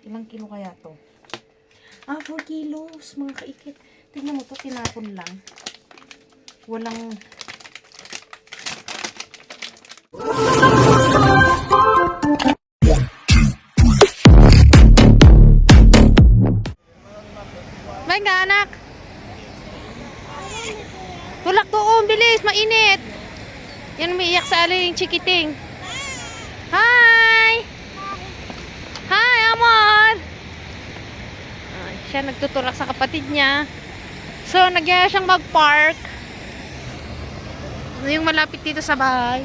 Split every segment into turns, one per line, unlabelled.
Ilang kilo kaya to? 4 kilos, mga kaikit. Tignan mo to, tinapon lang. Walang... Venga, anak. Tulak doon, bilis, mainit. Yan umiiyak sa aling chikiting. Hi! Hi, amor! Siya nagtutulak sa kapatid niya. So, nagyaya siyang mag-park. Yung malapit dito sa bahay.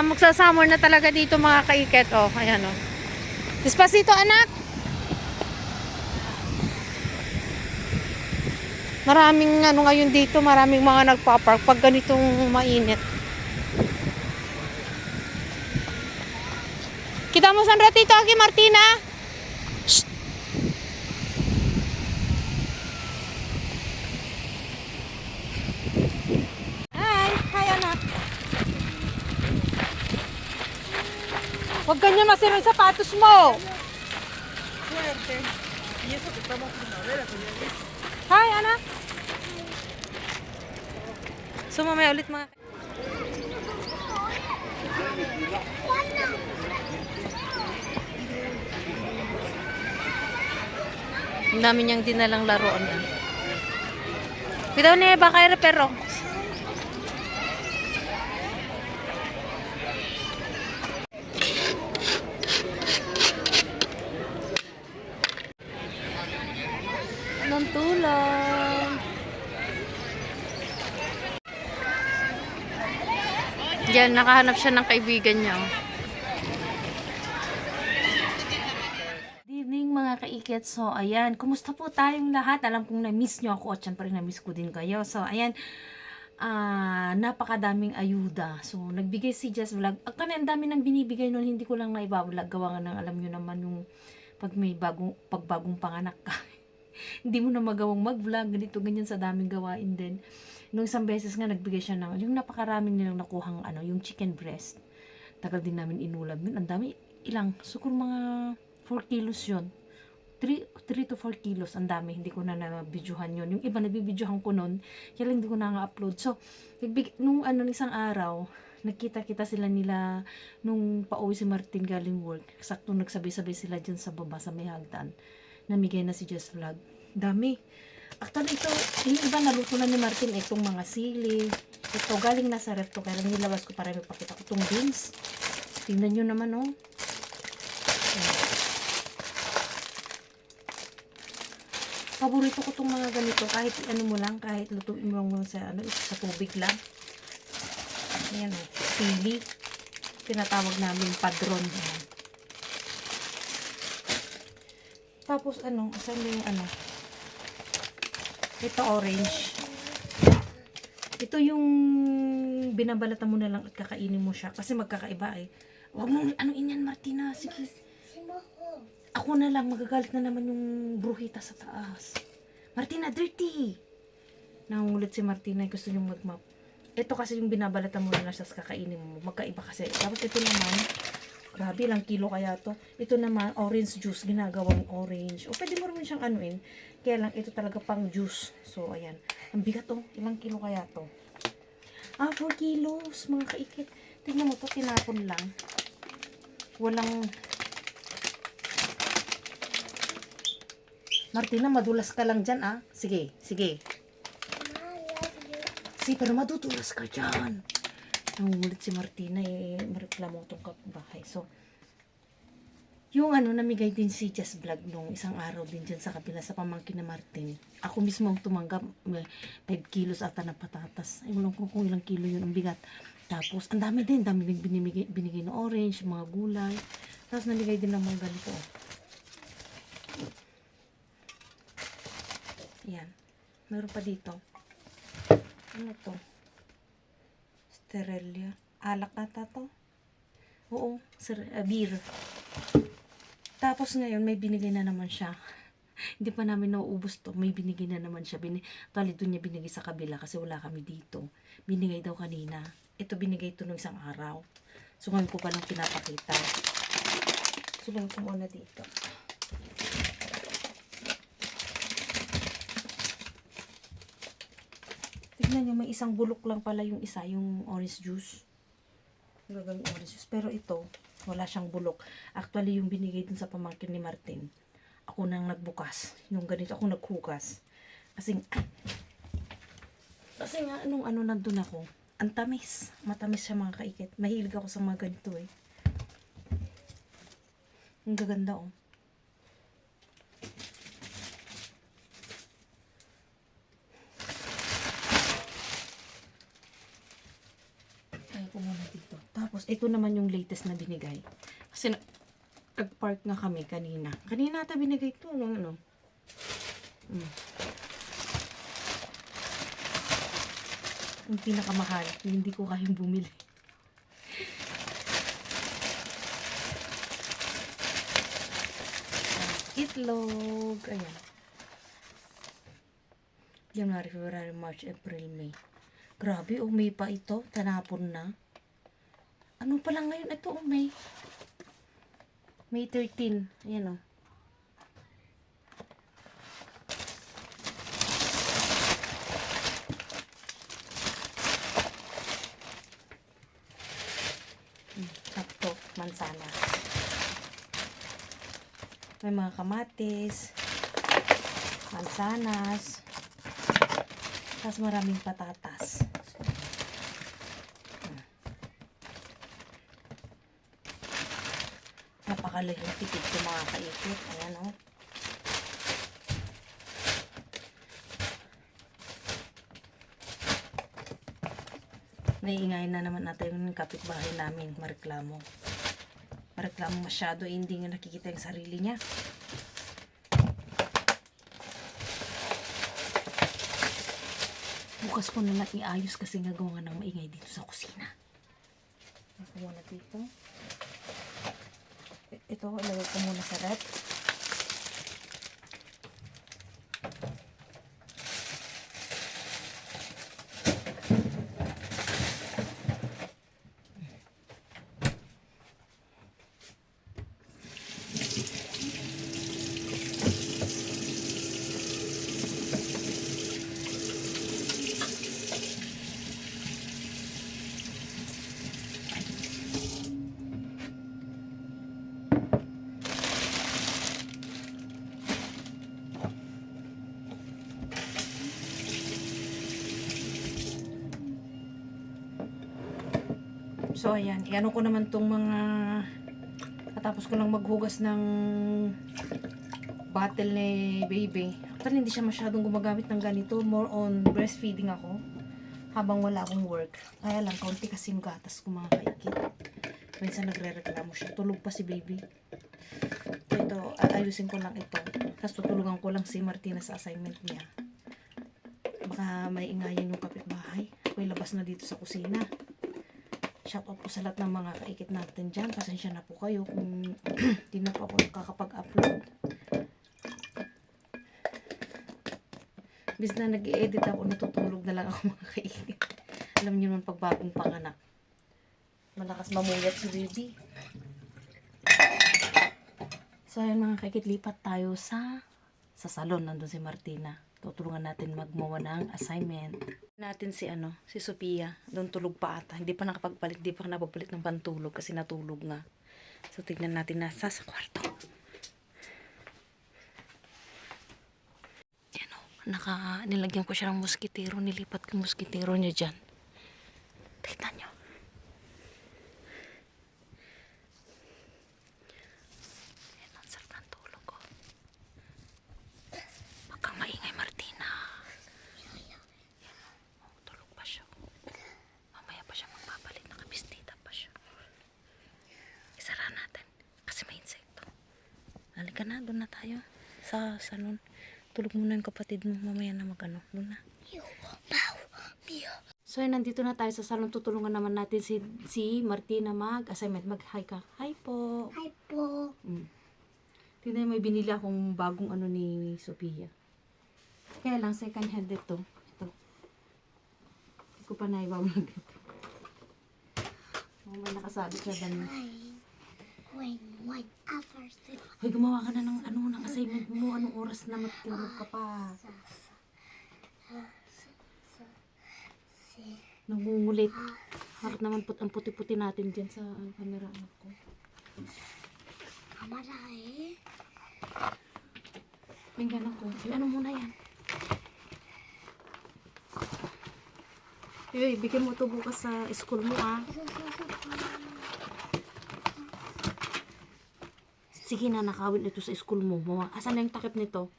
Magsasamor na talaga dito mga kaiket. Oh, ayan oh. Despacito, anak. Maraming ano ngayon dito, maraming mga nagpa-park pag ganitong mainit. Kita mo san ratito aquí, Martina? Shh. Hi anak. Huwag ganyan masira yung sapatos mo.
Suerte. Y eso que estamos en primavera, señor.
Hi, anak. So, mamaya ulit mga... Ang dami niyang dinalang laruan yan. Bitaw niya, baka pero. Anong tulong? Diyan, nakahanap siya ng kaibigan niya. Good evening mga kaikit. So, ayan. Kumusta po tayong lahat? Alam kong na-miss nyo ako at syempre na-miss ko din kayo. So, ayan. Napakadaming ayuda. So, nagbigay si Jess Vlog. Ang dami nang binibigay nun. Hindi ko lang naibablog. Gawa nga ng alam nyo naman yung pag may bagong panganak ka. Hindi mo na magawang mag-vlog. Ganito, ganyan sa daming gawain din. Nung isang beses nga, nagbigay siya ng, yung napakarami nilang nakuhang, yung chicken breast. Tagal din namin inulam yun. Ang dami, ilang, siguro mga 4 kilos yun. 3 to 4 kilos, ang dami. Hindi ko na na-videohan yun. Yung iba, nabibidyohan ko nun. Kaya lang hindi ko na nga-upload. So, nung isang araw, nagkita-kita sila nila nung pauwi si Martin galing work. Sakto nagsabay-sabay sila dyan sa baba, sa may hagdan. Namigay na si Jess Vlog. Dami. Actually, ito, yung iba naluto na ni Martin, itong mga sili. Ito, galing na sa ref to. Kaya lang nilabas ko para may pakita ko itong beans. Tingnan nyo naman, oh. Paborito ko itong mga ganito. Kahit ano mo lang, kahit lutuin mo lang sa, sa tubig lang. Ayan, oh. Sili. Tinatawag namin padron. Ayan. Tapos, saan na yung ito orange. Ito yung binabalatan mo na lang at kakainin mo siya. Kasi magkakaiba eh. Huwag mo, yan Martina. Sige. Ako na lang, magagalit na naman yung bruhita sa taas. Martina, dirty! Nangungulit si Martina, gusto niyong magmap. Ito kasi yung binabalatan mo na lang siya sa kakainin mo. Magkaiba kasi. Tapos ito naman, grabe, ilang kilo kaya to. Ito naman, orange juice, ginagawang orange. O pwede mo rin siyang anuin. Kaya lang, ito talaga pang juice. So, ayan. Ang bigat to. Ilang kilo kaya to? 4 kilos, mga kaikit. Tignan mo to, tinapon lang. Walang... Martina, madulas ka lang dyan, ah. Sige, sige. Sige, pero madudulas ka dyan. Nangungulit si Martina, mareklamo itong kapbahay. So, yung namigay din si Jess Vlog nung isang araw din dyan sa kabila sa pamangkin na Martin. Ako mismo ang tumanggap, 5 kilos ata na patatas. Ay, walang kung ilang kilo yun, ang bigat. Tapos, ang dami din binigay na orange, mga gulay. Tapos, namigay din ng mga ganito. Yan. Meron pa dito. Ano to? Sterelia. Alak ata to. Oo, beer. Tapos ngayon, may binigay na naman siya. Hindi pa namin nauubos to. May binigay na naman siya. Actually, doon niya binigay sa kabila kasi wala kami dito. Binigay daw kanina. Ito binigay ito nung isang araw. So, ngayon ko palang pinapakita. So, lang ko muna dito. Tignan niyo, may isang bulok lang pala yung isa, yung orange juice. Yung orange juice. Pero ito, wala siyang bulok. Actually, yung binigay dun sa pamangkin ni Martin, ako nang nagbukas. Yung ganito, ako naghugas. Kasi nga, nung ano nandun ako, ang tamis. Matamis siya mga kaikit. Mahilig ako sa mga ganito eh. Ang gaganda oh. Kaya ko muna dito. Tapos, ito naman yung latest na binigay. Kasi nag-park nga kami kanina. Kanina ata binigay ito. Ano? Yung pinakamahal. Yung hindi ko kayang bumili. Itlog. Ayan. January, February, March, April, May. Grabe, oh, May pa ito. Tanapon na. Ano pa lang ngayon? Ito, oh, May. May 13. Ayan, oh. Sakto, mansana. May mga kamatis, mansanas, tapos maraming patatas. Napakalayong tipid ko mga kaikit. Ayan o. Naiingayin na naman natin yung kapitbahay namin. Mareklamo. Mareklamo masyado. Hindi nga nakikita yung sarili niya. Bukas ko na lang iayos kasi nagawa ng maingay dito sa kusina. Ako muna dito. Ito, ilagay ko muna sa rep. So, ayan. Iano ko naman tong mga katapos ko lang maghugas ng bottle ni baby. Actually, hindi siya masyadong gumagamit ng ganito. More on breastfeeding ako habang wala akong work. Kaya lang, kaunti kasi yung gatas ko mga kaikit. Minsan nagre-reklamo siya. Tulog pa si baby. So, ito, ayusin ko lang ito. Tapos tutulungan ko lang si Martina sa assignment niya. Baka may ingayan yung kapitbahay. Ako'y labas na dito sa kusina. Shout out po sa lahat ng mga kaikit natin dyan. Pasensya na po kayo kung di na po ako nakakapag-upload. Bis na nag-i-edit ako, natutulog na lang ako mga kaikit. Alam niyo naman pagbagong panganak. Malakas mamuyat si baby. So ayun mga kaikit, lipat tayo sa salon. Nandun si Martina. Tutulungan natin magmawa ng assignment. Natin si Sophia. Doon tulog pa ata. Hindi pa nakapagpalit, hindi pa napapalit ng pantulog kasi natulog nga. So tignan natin nasa sa kwarto. Yan o. Nilagyan ko siya ng muskitero. Nilipat ko yung muskitero niya dyan. Tignan nyo. Yan ang sarap ng tulog ko. Wag kang maingay, Martina. Tulog pa siya. Mamaya pa siya magpapalit. Nakabistita pa siya. Isara natin. Kasi may insekto. Halika na. Doon na tayo. Sa salon. Tulog muna yung kapatid mo. Mamaya na magano. Doon na. So, nandito na tayo sa salon. Tutulungan naman natin si Martina mag-assignment. Mag-hi ka. Hi po.
Hi po.
Tingnan, may binili akong bagong ano ni Sophia. Kaya lang, second hand ito. Ito. Hindi ko pa naibablog ito. May nakasabit na dami.
When after
Hoy, gumawa ka na ng ano, ng assignment mo. Anong oras na matulog ka pa? Nangungulit. Bakit naman ang puti-puti natin dyan sa camera anak ko?
kamera
Tingnan ako. Ano muna yan? Hey, bigyan mo ito bukas sa school mo ah. Sige na, nakawin ito sa school mo. Mama, asan na yung takip nito?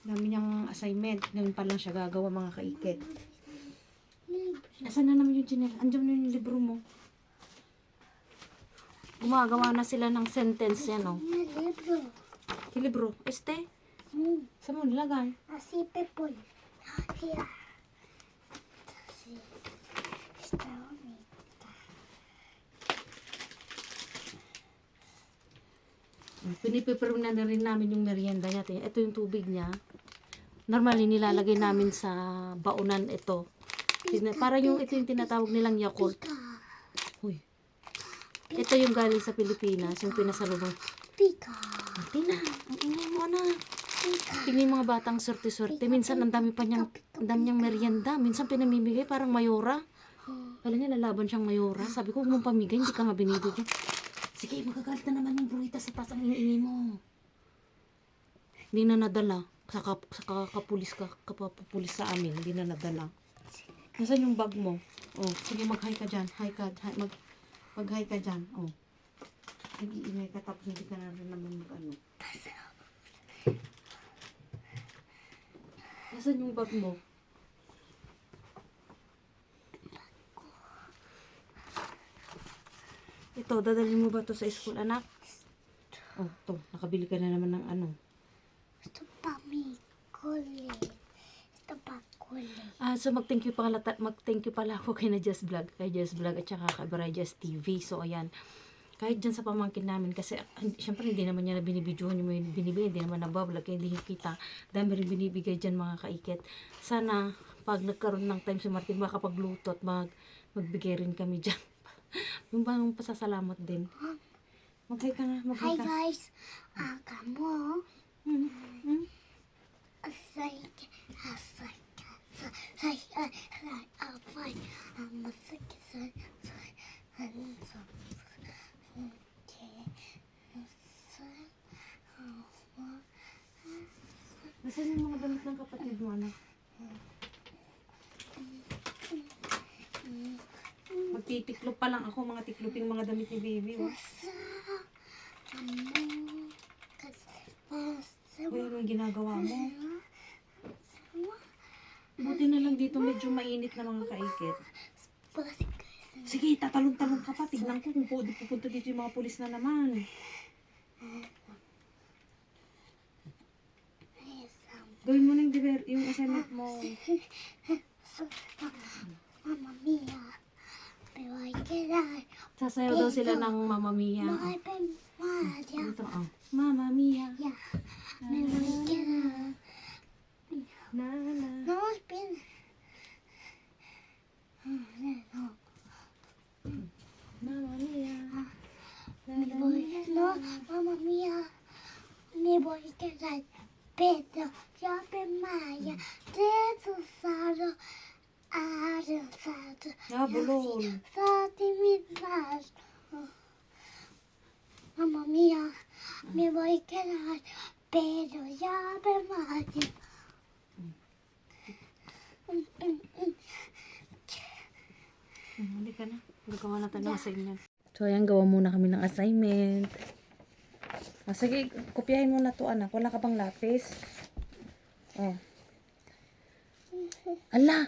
Dami niyang assignment. Ngayon pa lang siya gagawa mga kaikit. Asan na naman yung Janelle? Andiyan na yung libro mo. Gumagawa na sila ng sentence yan oh.
libro.
Yung libro. Este? Saan mo nilagay?
Así people. Here. Así. Está bonita.
Piniprepare na rin namin yung merienda niya. Ito yung tubig niya. Normally, nilalagay namin sa baunan ito. Para yung ito yung tinatawag nilang Yakult.
Pika.
Uy. Ito yung galing sa Pilipinas, yung pinasalubong.
Pika.
Tina, ang ingay mo na.
Pika.
Tingnan yung mga batang swerte-swerte. Minsan, ang dami niyang merienda. Minsan, pinamimigay parang mayora. Alam niya, lalaban siyang mayora. Sabi ko, huwag mong pamigay, hindi ka nga binibigyan. Sige, magagalit na naman yung burrita sa taas ang iniingi mo. Hindi na nadala. Sa kapulis sa amin, hindi na nadala. Nasaan yung bag mo? Oh, sige, mag-hi ka dyan. Mag-hi ka dyan. Oh. Nag-iingay ka tapos hindi ka na rin naman mag-ano. Nasaan yung bag mo? Ito, dadalhin mo ba to sa school, anak? Oh, to. Nakabili ka na naman ng ano.
Ito pa mi kulit. Ito pa kulit.
So mag-thank you pala ako kay na Just Vlog, at saka kay Baray Just TV. So ayan, kahit dyan sa pamangkin namin, kasi syempre hindi naman niya na binibidyohan yung may binibigay, hindi naman nabablog, hindi kita. Dami rin binibigay dyan mga kaikit. Sana pag nagkaroon ng time si Martin, makapagluto at magbigay rin kami dyan. Yung bang pasasalamat din. Mag-hi ka nga,
Hi
mag-hi ka.
guys. Kamu.
Nasaan yung mga damit ng kapatid mo, anak? Magtitiklop pa lang ako, mga tikloping mga damit ni baby. Oh. Uy, ano yung ginagawa mo? Buti na lang dito medyo mainit na mga kaikit. Sige, tatalon-talon ka pa. Tignan ko kung pupunta dito yung mga pulis na naman. Gawin mo na yung assignment mo.
Mamma mia. Me voy a quedar.
Sasayaw daw sila ng Mamma Mia.
Ay, Maria.
Ito, Mamma Mia.
Ya. Me voy a quedar.
Na, na.
No, espera. No.
Mamma Mia.
Me voy. No, mamma mía. Me voy a quedar. Pero yo me maya. Desusado. Arensado.
Bulol.
Sati mi mano. Mamma mía. Me voy a quedar. Pero ya me maya.
Hindi ka na. Gagawa natin ng assignment. So, ayan, gawa muna kami ng assignment. Sige, kopyahin mo na to, anak. Wala ka bang lapis? Oh. Ala!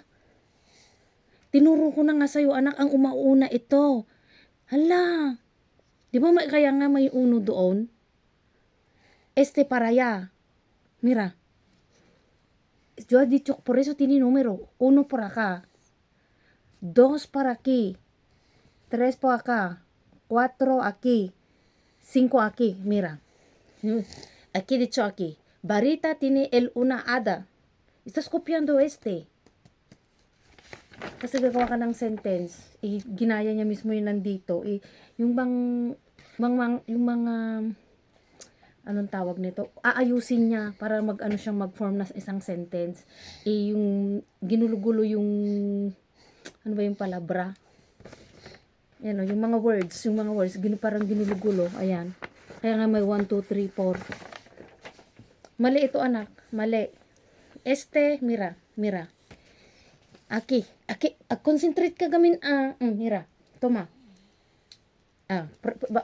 Tinuro ko na nga sa'yo, anak, ang umauna ito. Hala! Di ba kaya nga may uno doon? Este para allá. Mira. Yo he dicho, por eso tiene número. 1 por acá. 2 para aquí. 3 por acá. 4 aquí, 5 aquí, mira. Aquí dicho aquí. Barita tiene el una hada. Estás copiando este. Kasi gagawa ka ng sentence. Ginaya niya mismo yung nandito. Yung yung mga, anong tawag nito? Aayusin niya para mag-ano siyang mag-form na isang sentence. Yung ginulugulo yung, ano ba yung palabra? Yan o, yung mga words, parang ginulugulo. Ayan. Kaya nga may 1, 2, 3, 4. Mali ito anak, mali. Mira. Aquí, concentrate ka gamin. Mira, toma.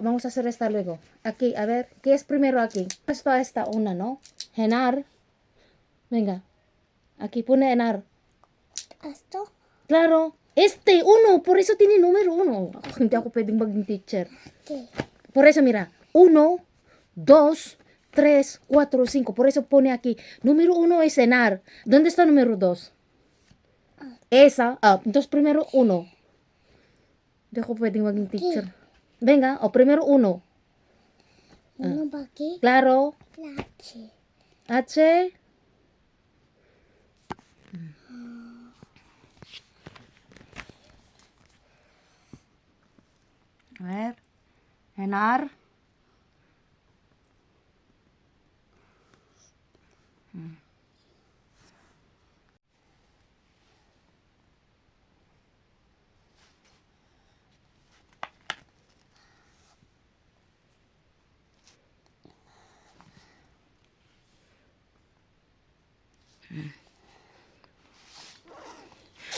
Vamos a hacer esta luego. Aquí, a ver, ¿qué es primero aquí? Esto a esta una, ¿no? Enar. Venga. Aquí pone enar.
¿Esto?
Claro. Uno, por eso tiene número 1. Hindi ako pwedeng maging teacher.
¿Qué?
Por eso, mira, 1, 2, 3, 4, 5. Por eso pone aquí, número 1 es cenar. ¿Dónde está número 2? Esa. Entonces primero 1. Hindi ako pwedeng maging teacher. Venga, primero 1.
¿Uno va aquí?
Claro.
La H.
H. A ver. Enar.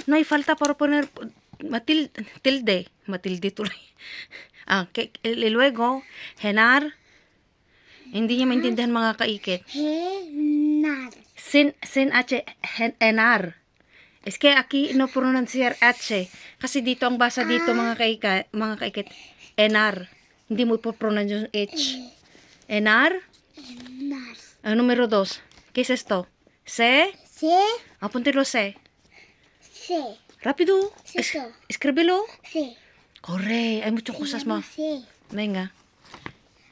No hay falta para poner tilde. Matilde tuloy. Luego, henar. Hindi niya maintindihan mga kaikit.
Henar.
Sin H, enar. Es que aquí no pronunciar H. Kasi dito ang basa dito mga kaikit. Enar. Hindi mo po pronounce yung H. Enar.
Henar.
Número 2. ¿Qué es esto? C.
C.
Apúntelo C.
C.
Rápido.
Esto.
Escríbelo.
C.
Corre. Hay muchas cosas más.
C.
Venga.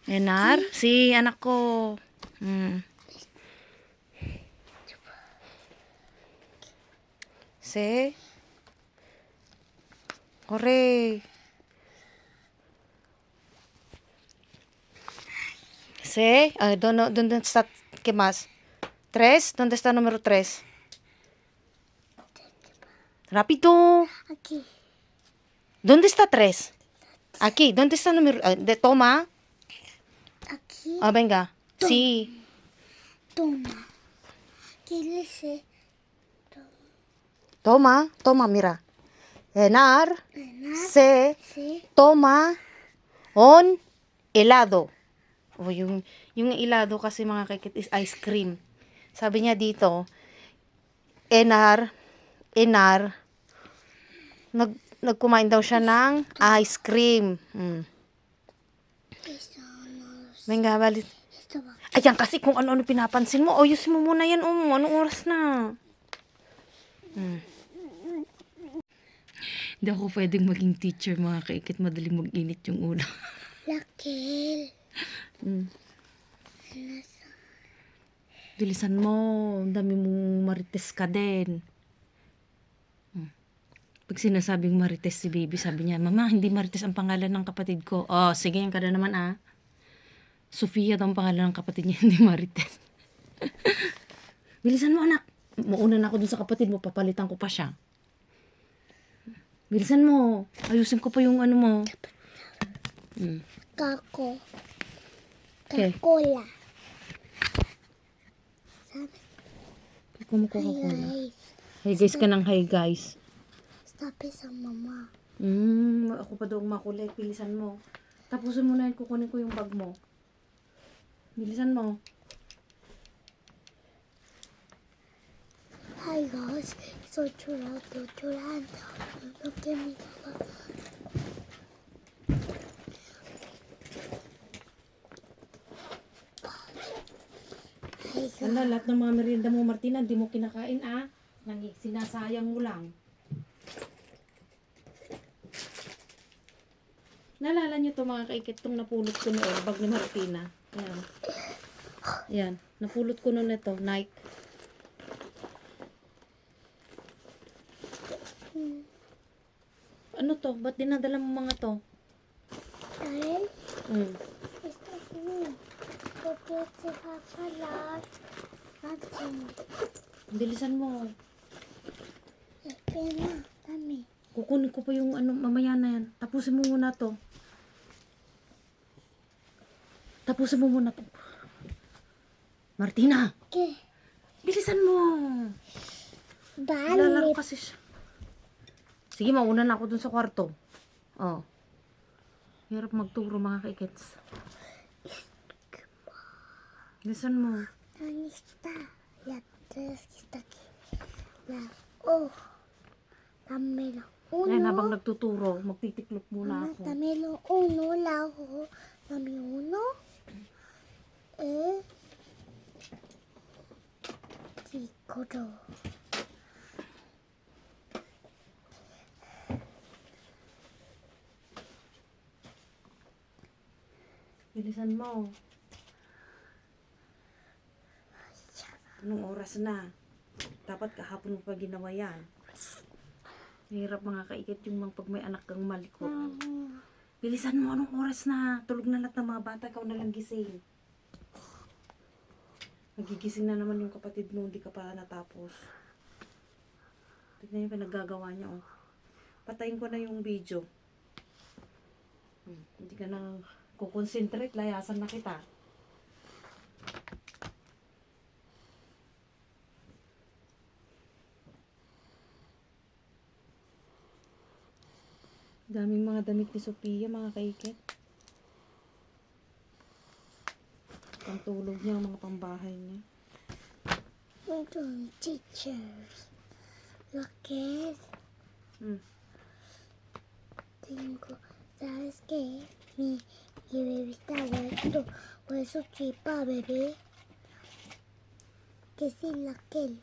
Enar. Sí, anak ko. C. Corre. C. ¿Dónde está? ¿Qué más? 3. ¿Dónde está el número 3? Rápido.
Aquí.
¿Dónde está 3? Aquí. ¿Dónde está el número? Toma.
Aquí.
Venga. Sí.
Toma. ¿Qué dice?
Toma, mira. Enar.
Henar.
C.
C.
Toma. On. Helado. Yung helado kasi mga kaikit is ice cream. Sabi niya dito, Enar. Nagkumain daw siya ng ice cream.
Esto no.
Venga, balit.
Esto va.
Ayan kasi kung ano-ano pinapansin mo. Ayusin mo muna yan. Anong oras na? Hindi ako pwedeng maging teacher mga kaikit. Madaling mag-init yung ulo.
Raquel.
Bilisan mo. Ang dami mong marites ka din. Pag sinasabing marites si baby, sabi niya, Mama, hindi marites ang pangalan ng kapatid ko. Sige, yan ka na naman Sofia daw ang pangalan ng kapatid niya, hindi marites. Bilisan mo, anak. Mauna na ako dun sa kapatid mo, papalitan ko pa siya. Bilisan mo. Ayusin ko pa yung ano mo.
Kako.
Okay.
Cola.
Kung Coca-Cola.
Guys.
Hey guys ka ng hi guys.
Sabi sa mama.
Ako pa daw makulit. Bilisan mo. Tapusin mo na yan. Kukunin ko yung bag mo. Bilisan mo.
Hi guys. So llorando. Lo que mi papá. Hi guys.
Lahat ng mga merienda mo, Martina, hindi mo kinakain, sinasayang mo lang. Naalala nyo to mga kaikit, itong napulot ko noon, bag ni Martina. Ayan. Ayan, napulot ko noon ito, Nike. Ano to? Ba't dinadala mo mga to?
Dahil,
Mm.
gusto ko. Kapit si Papa lahat. Natin.
Bilisan mo.
Pena, dami.
Kukunin ko pa yung ano, mamaya na yan. Tapusin mo muna to. Tapusin mo muna to. Martina,
Okay.
bilisan mo. Lalaro
Bali.
kasi siya. Sige, mauna na ako dun sa kwarto. Oh. Hirap magturo mga kaikits. Bilisan mo.
¿Dónde está? La tres que está aquí. La O. Dámelo.
Ngayon, habang
Uno.
nagtuturo, magtitiklop muna
Mamá,
ako.
dámelo uno. La O. Dame uno. Chico.
Bilisan mo. Anong oras na? Dapat kahapon mo pa ginawa yan. Hirap mga kaikit yung mga pag may anak kang malikot. Bilisan mo, anong oras na? Tulog na lahat ng mga bata, ikaw na lang gising. Nagigising na naman yung kapatid mo, hindi ka pa natapos. Tignan yung pinaggagawa niya, oh. Patayin ko na yung video. Hindi ka na kukonsentrate, layasan na kita. Daming mga damit ni Sophia, mga kaikit. Pantulog niya, mga pambahay niya.
Teachers. Look at.
Hmm.
Tengo. ¿Sabes qué? Mi bebé está vuelto. Hueso chipa, bebé. Que sí, la que.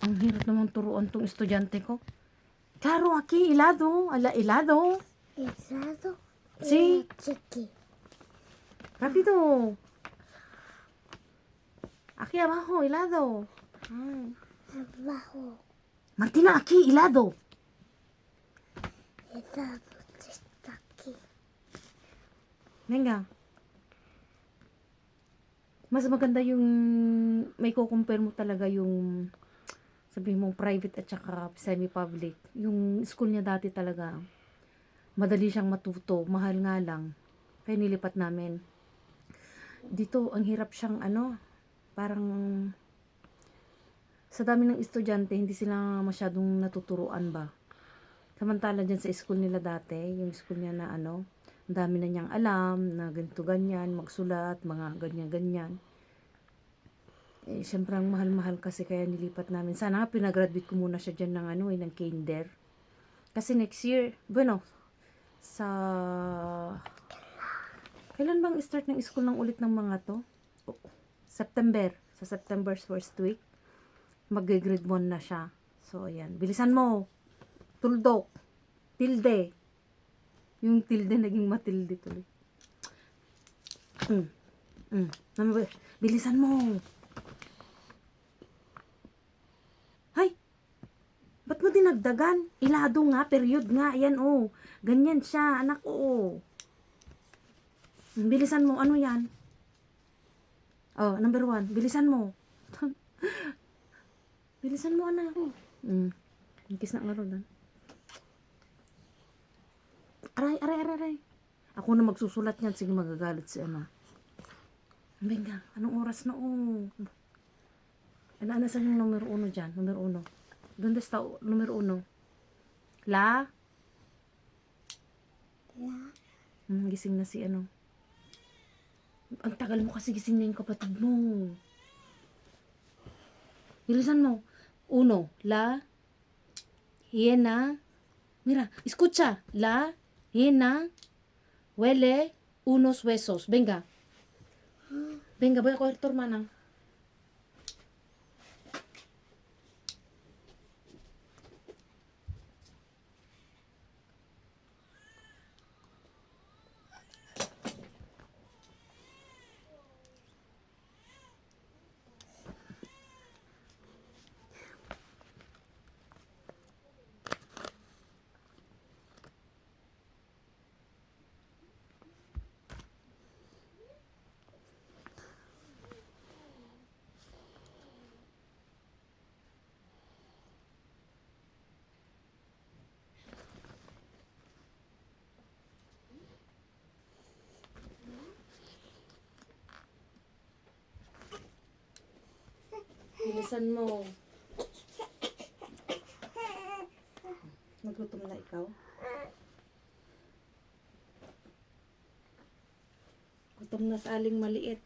Ang hirap naman turuan tong estudyante ko. Claro, aquí, helado. Ala, helado.
Helado.
Sí.
Chiqui.
Rápido. Aquí abajo, helado.
Abajo.
Martina, aquí, helado.
Helado está aquí.
Venga. Mas maganda yung may kukumpare mo talaga yung sabihin mong private at saka semi-public. Yung school niya dati talaga, madali siyang matuto, mahal nga lang. Kaya nilipat namin. Dito, ang hirap siyang parang sa dami ng estudyante, hindi sila masyadong natuturuan ba. Samantala dyan sa school nila dati, yung school niya na ang dami na niyang alam, na ganito ganyan, magsulat, mga ganyan-ganyan. Eh, syempre ang mahal-mahal kasi kaya nilipat namin. Sana nga pinagraduate ko muna siya dyan ng ng kinder. Kasi next year, sa kailan bang start ng school ng ulit ng mga to? September. Sa September's first week, mag-grade 1 na siya. So, ayan. Bilisan mo. Tuldok. Tilde. Yung tilde naging matilde tuloy. Bilisan mo. Hay! Ba't mo dinagdagan? Ilado nga, period nga. Ayan, oh. Ganyan siya, anak, oo. Bilisan mo, ano yan? Oh, number 1, bilisan mo. Bilisan mo, anak. Kiss na nga ron. Aray. Ako na magsusulat niyan. Sige, magagalit si ama. Venga, anong oras na, oh? Ano sa yung numero 1 dyan? Numero 1. Doon está numero 1. La? Gising na si Ang tagal mo kasi gising na yung kapatid mo. Bilisan mo. 1. La. Hiena. Mira, escucha. La. Hiena. Huele. Unos huesos. Venga. Venga, voy a coger tu hermana. Bilisan mo. Nagutom na ikaw? Gutom na sa aling maliit.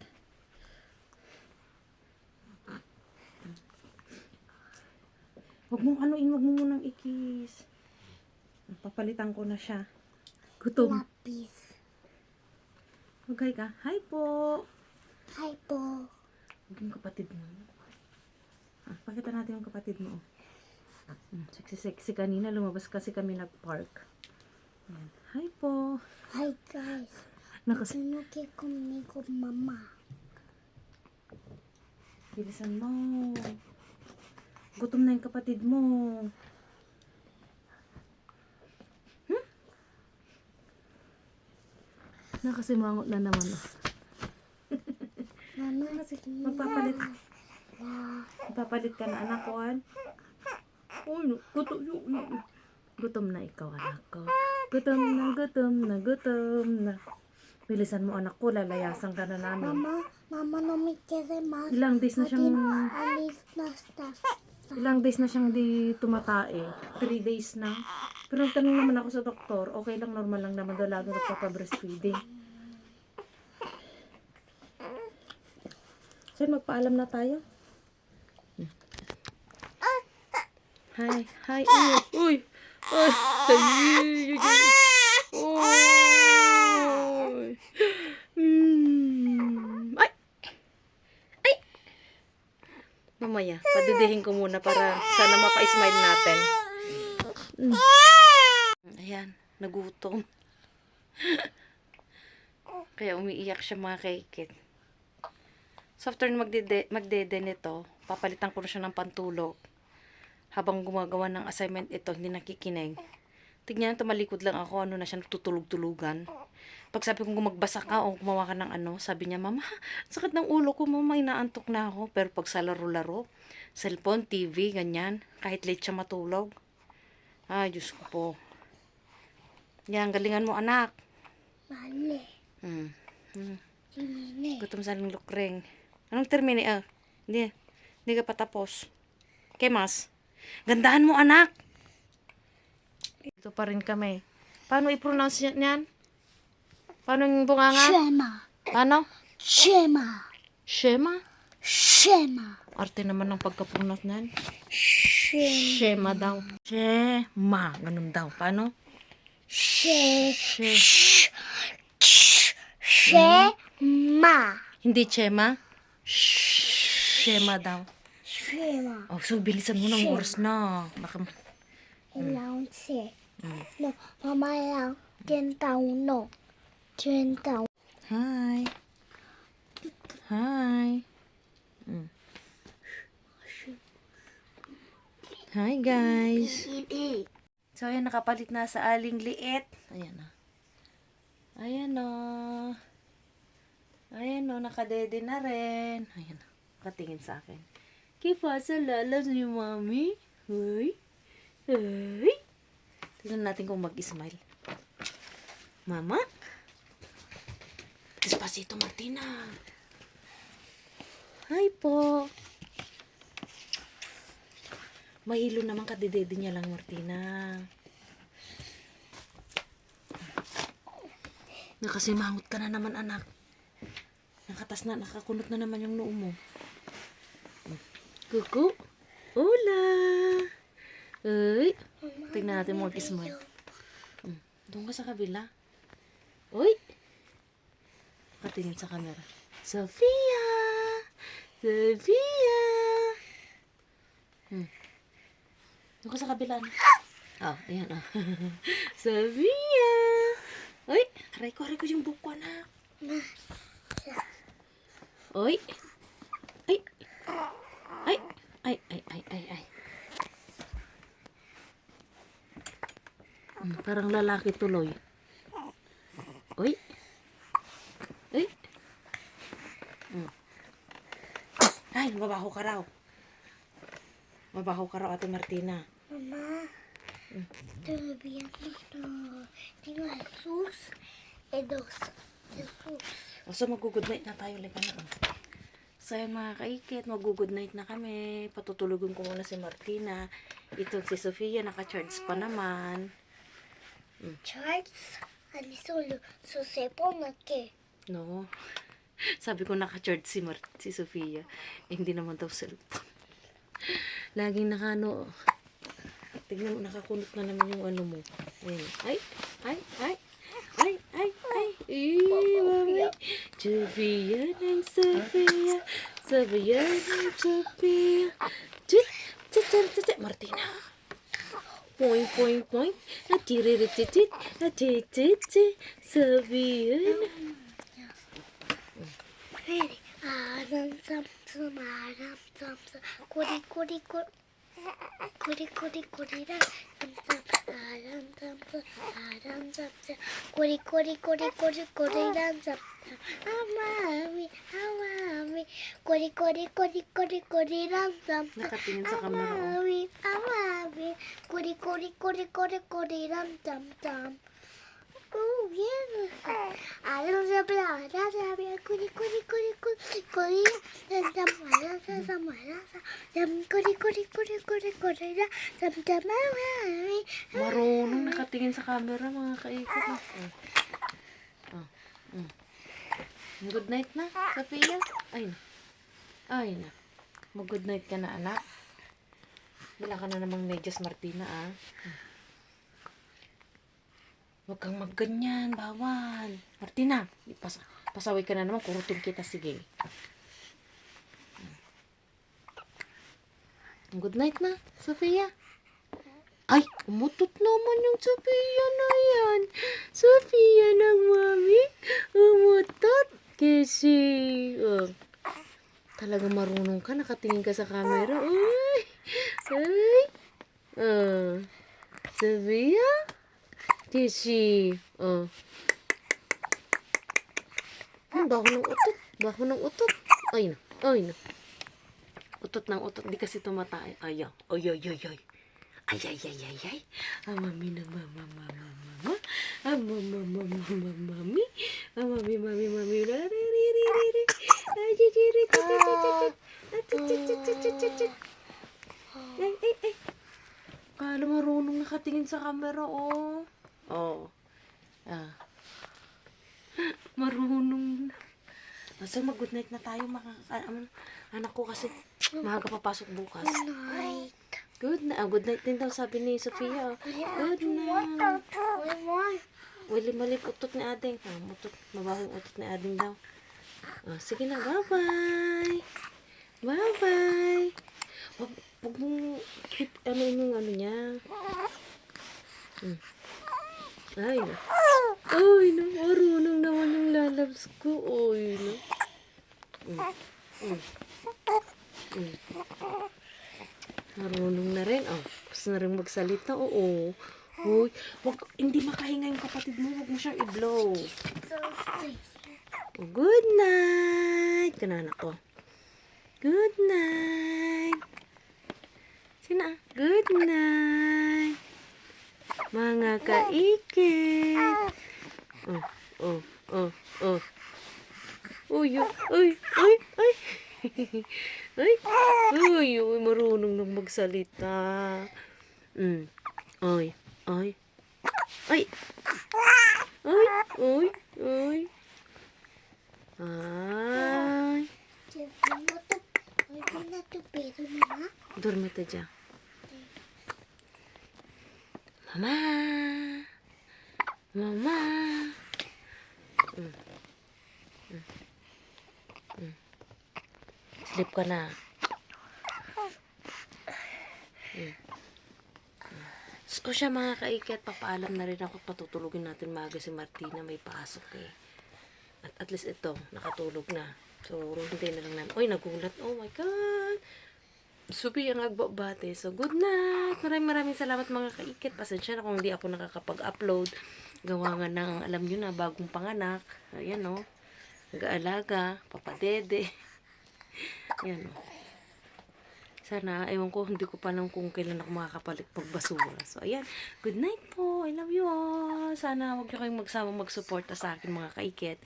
Huwag mong anuin, huwag mo munang ikis. Papalitan ko na siya. Gutom.
Lapis.
Maghay ka. Hi po.
Hi po.
Huwag yung kapatid mo. Pakita natin yung kapatid mo. Sexy-sexy kanina. Lumabas kasi kami nag-park. Ayan. Hi po.
Hi guys. Sino que conmigo mamá?
Bilisan mo. Gutom na yung kapatid mo. Nakasimangot na naman.
Mama,
Magpapalit. Magpapalit ka na anak ko, an? Uy, gutom na ikaw, anak ko. Gutom na. Bilisan mo, anak ko, lalayasan ka na namin.
Mama no me quede más.
Ilang days na siyang
Alis na stuff.
Ilang days na siyang di tumatae. 3 days na. Pero nagtanong naman ako sa doktor, okay lang, normal lang naman daw lalo nagpapa-breastfeeding. So, magpaalam na tayo. Hi, hi, uy, uy, ay, ay, mamaya, padidihin ko muna para sana mapa-smile natin. Ayan, nagutom. Kaya umiiyak siya mga kaikit. So after magdede nito, papalitan ko na siya ng pantulog. Habang gumagawa ng assignment ito, hindi nakikinig. Tignan, tumalikod lang ako, ano na siya, tutulog-tulugan. Pag sabi kong magbasa ka o gumawa ka ng ano, sabi niya, mama, sakit ng ulo ko, mama, inaantok na ako. Pero pag sa laro-laro, cellphone, TV, ganyan, kahit late siya matulog. Ay, Diyos ko po. Yan, galingan mo, anak.
Mali.
Gutom sa lukreng. Anong termine? Hindi ka patapos. Okay, mas? Gandahan mo, anak. Ito pa rin kami. Paano i-pronounce yan? Paano yung bunganga?
Shema.
Paano?
Shema.
Shema?
Shema.
Arte naman ng pagka-pronounce niyan.
Shema.
Shema daw. Shema. Ganun daw. Paano?
Shema.
Hindi Chema. Shema daw.
Shema.
Oh, so bilisan mo ng oras na. Baka...
Ilang No, mama lang. 31. 31.
Hi. Hi. Hi, guys. So, ayan, nakapalit na sa aling liit. Ayan na. Ayan na. Ayan na, nakadede na rin. Ayan na, nakatingin sa akin. Kipa sa lalas ni mami. Hoy. Hoy. Tingnan natin kung mag-smile. Mama. Despacito, Martina. Hi po. Mahilo naman kadedede niya lang, Martina. Nakasimangot ka na naman, anak. Nakakunot na naman yung noo mo. Kuku. Hola. Uy. Tingnan natin mo mag-smile. Doon ka sa kabila. Uy. Katingin sa camera. Sophia! Sophia! Doon ka sa kabila. Oh, ayan, oh. Sophia! Uy, aray ko yung buko na. Uy! Ay! Ay! Ay. Parang lalaki tuloy. Uy! Uy! Ay, mabaho ka raw. Mabaho ka raw, Ate Martina.
Mamá, estoy viendo todo. Tengo Jesús y dos. Jesús.
O, so mag-good night na tayo. Like, ano. So, yun mga kaikit, mag-good night na kami. Patutulugan ko muna si Martina. Itong si Sofia, naka-charge pa naman.
Charles, ali solo. So se pone que.
No. Sabi ko naka-charge si Sofia. Eh, hindi naman daw cellphone. Laging nakano. Tignan mo, nakakunot na naman yung ano mo. Ayun. Ay. Mami. Sofia ng Sofia. Sofia ng Sofia. Chit. Martina. Point. Atiritit. Sofia na.
Ready. Adam sam. Kuri. Adam sam. Kuri. Amami. Kuri.
Nakatingin sa camera.
Amami. Kuri. Oh, bien. Adam sabi. Kuri.
Marunong nakatingin sa camera, mga kaikot. Good night na, Sofia. Ay na. Mag-good night ka na, anak. Wala ka na namang medyas, Martina, ah. Huwag kang magganyan, bawal. Martina, pasaway ka na naman, kurutin kita, sige. Good night na, Sofia. Ay, umutot naman yung Sofia na yan. Sofia ng mami, umutot. Kasi, talagang marunong ka, nakatingin ka sa camera. Ay. Sofia? Kasi, baho ng utot. Ay na. Utot ng utot, di kasi tumatay. Ay. Mami na mama. Mami. Mami. Ay. Kala marunong nakatingin sa camera, oh. Marunong. So, mag-good night na tayo, anak ko kasi maaga papasok bukas.
Night.
Good night din daw, sabi ni Sofia. Good night. Wali malip utot ni Ading. Mabaho yung utot ni Ading daw. Sige na, bye-bye. Bye-bye. Huwag mong hit, yung ano niya. Ay na. Marunong naman yung lalabs ko. Ay na. Marunong na rin. Gusto na rin magsalita. Oo. Uy, hindi makahinga yung kapatid mo. Huwag mo siyang i-blow. Good night. Kanana ko. Good night. Sina? Good night. Mga kaikit. Uy, marunong nang magsalita. Ay. Ay. Duerme ya. Mama. Sleep ka na. So siya mga kaiket, papaalam na rin ako, patutulugin natin maaga si Martina, may pasok eh. At least ito, nakatulog na. So, hindi na lang namin. Uy, nagulat. Oh my God! Subi ang agbabate. So, good night! Maraming salamat mga kaiket. Pasensya na kung hindi ako nakakapag-upload. Gawa nga ng, alam nyo na, bagong panganak. Ayan o. Nag-aalaga. Papadede. Ayan o. Sana, ewan ko, hindi ko pa alam kung kailan ako makakapalit pagbasura. So, ayan. Good night po. I love you all. Sana huwag nyo kayong magsama magsuporta sa akin mga kaiket.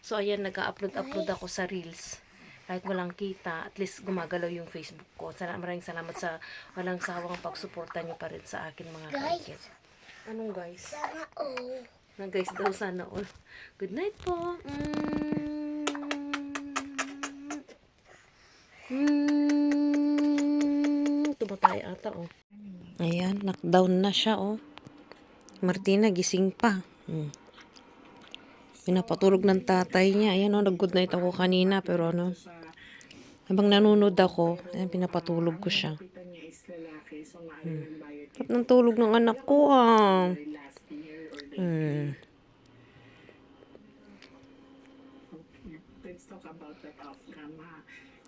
So, ayan, nag-upload ako sa Reels. Kahit walang kita, at least gumagalaw yung Facebook ko. Maraming salamat sa walang sawang pagsuporta nyo pa rin sa akin mga kaiket. Anong guys?
Sana all.
Na guys daw, sana all. Good night po. Tumatay ata, oh. Ayan, knockdown na siya, oh. Martina, gising pa. Pinapatulog ng tatay niya. Ayan, oh, nag-good night ako kanina, pero ano, habang nanonood ako, ayan, pinapatulog ko siya. At ng tulog ng anak ko, ah.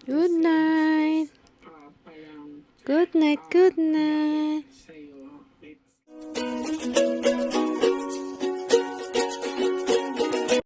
Good night. Good night, good night.